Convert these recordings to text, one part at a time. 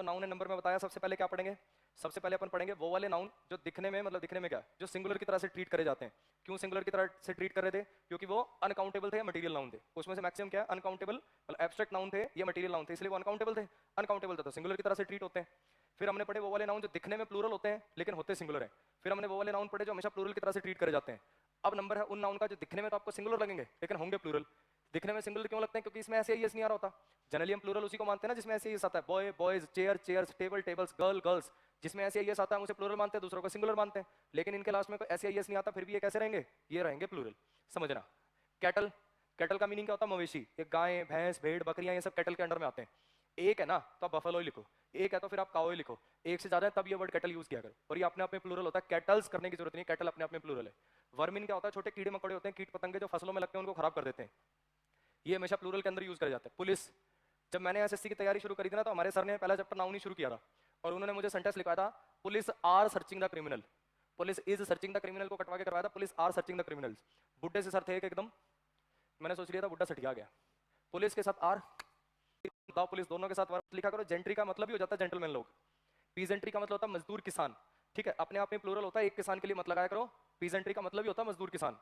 तो noun and number में बताया सबसे पहले क्या पढ़ेंगे, सबसे पहले अपन पढ़ेंगे वो वाले नाउन जो दिखने में, मतलब दिखने में क्या, जो सिंगुलर की तरह से ट्रीट करे जाते हैं। क्यों सिंगुलर की तरह से ट्रीट कर रहे थे? क्योंकि वो अनकाउंटेबल थे या मटेरियल नाउन थे। उसमें से मैक्सिमम क्या है, अनकाउंटेबल, मतलब एब्स्ट्रैक्ट नाउन थे या मटेरियल नाउन थे, इसलिए वो अनकाउंटेबल थे। अनकाउंटेबल थे तो सिंगुलर की तरह से ट्रीट होते हैं। फिर हमने पढ़े वो वाले नाउन जो दिखने में प्लूरल होते हैं लेकिन होते सिंगुलर हैं। फिर हमने वो वाले नाउन पढ़े जो हमेशा प्लूरल की तरह से ट्रीट करे जाते हैं। अब नंबर है उन नाउन का जो दिखने में तो आपको सिंगुलर लगेंगे लेकिन होंगे प्लूरल। दिखने में सिंगुलर क्यों लगते हैं? क्योंकि इसमें ऐसे नहीं आ रहा होता। जनरली हम प्लूरल उसी को मानते हैं ना जिसमें ऐसे आता है, boy boys, chair chairs, table tables, girl girls. जिसमें ऐसे आता है हम उसे प्लूरल मानते हैं, दूसरों को सिंगुलर मानते हैं। लेकिन इनके लास्ट में कोई ऐसे नहीं आता, फिर भी ये कैसे रहेंगे? ये रहेंगे प्लूरल। समझना। कैटल, कैटल का मीनिंग क्या होता है? मवेशी। ये गाय भैंस भेड़ बकरियां ये सब कैटल के अंडर में आते हैं। एक है ना तो आप बफेलो लिखो, एक है तो फिर आप काओ लिखो। एक से ज्यादा है तब ये वर्ड कैटल यूज किया करो। और ये अपने आप में प्लूरल होता है, कैटल्स करने की जरूरत नहीं, कैटल अपने आप में प्लूरल है। वर्मिन क्या होता है? छोटे कीड़े मकोड़े होते हैं, कीट पतंगे जो फसलों में लगते हैं उनको खराब कर देते हैं। ये हमेशा प्लूरल के अंदर यूज करे जाते हैं। पुलिस, जब मैंने एसएससी की तैयारी शुरू करी थी ना तो हमारे सर ने पहला चैप्टर नाउन ही शुरू किया था और उन्होंने मुझे सेंटेंस लिखवाया था, police are searching the criminal. Police is searching the criminal को कटवा के करवाया था, police are searching the criminals. बुड्ढे से सर थे एकदम, मैंने सोच लिया था बुड्ढा सटिया गया। पुलिस के साथ आर, पुलिस दोनों के साथ वर्ब लिखा करो। जेंट्री का मतलब ही हो जाता है जेंटलमैन लोग। पीजेंट्री का मतलब होता है मजदूर किसान। ठीक है, अपने आप में प्लूरल होता है, एक किसान के लिए मत लगाया करो। पीजेंट्री का मतलब ही होता है मजदूर किसान।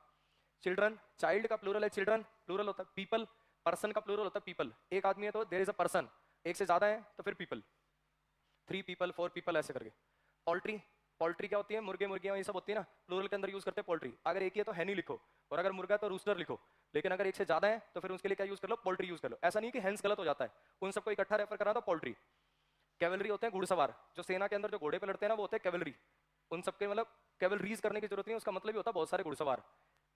चिल्ड्रन, चाइल्ड का प्लूरल है चिल्ड्रन, प्लूरल होता है पीपल। पर्सन का प्लूरल होता है पीपल। एक आदमी है तो देयर इज अ पर्सन, एक से ज्यादा है तो फिर पीपल, 3 पीपल 4 पीपल ऐसे करके। पोल्ट्री, पोल्ट्री क्या होती है? मुर्गे मुर्गियां ये सब होती है ना, प्लूरल के अंदर यूज करते हैं पोल्ट्री। अगर एक ही है तो हैनी लिखो, और अगर मुर्गा है तो रूस्टर लिखो। लेकिन अगर एक से ज्यादा है तो फिर उसके लिए क्या यूज कर लो? पोल्ट्री यूज कर लो। ऐसा नहीं कि हैंस गलत हो जाता है, उन सबको इकट्ठा रेफर करना तो पोल्ट्री। कैवलरी होते हैं घुड़सवार, जो सेना के अंदर जो घोड़े पे लड़ते हैं ना वो होते हैं कैवलरी। उन सबके मतलब कैवलरीज करने की जरूरत नहीं है, उसका मतलब ही होता है बहुत सारे घुड़सवार।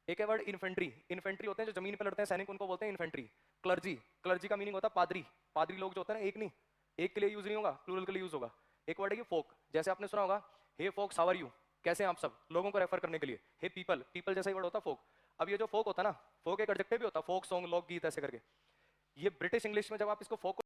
एक है वर्ड इन्फेंट्री, इन्फेंट्री होते हैं जो जमीन पर लड़ते हैं सैनिक, उनको बोलते हैं इन्फेंट्री। क्लर्जी, क्लर्जी का मीनिंग होता है पादरी। पादरी लोग जो होते हैं ना, एक नहीं, एक के लिए यूज नहीं होगा, प्लूरल के लिए यूज होगा। एक वर्ड है कि फोक, जैसे आपने सुना होगा हे फोक्स हाउ आर यू, कैसे हैं आप सब, लोगों को रेफर करने के लिए। हे पीपल, पीपल जैसा ही वर्ड होता है फोक। अब ये जो फोक होता है ना, फोक एक एडजेक्टिव भी होता है, फोक सॉन्ग लोक गीत ऐसे करके। ये ब्रिटिश इंग्लिश में जब आप इसको फोक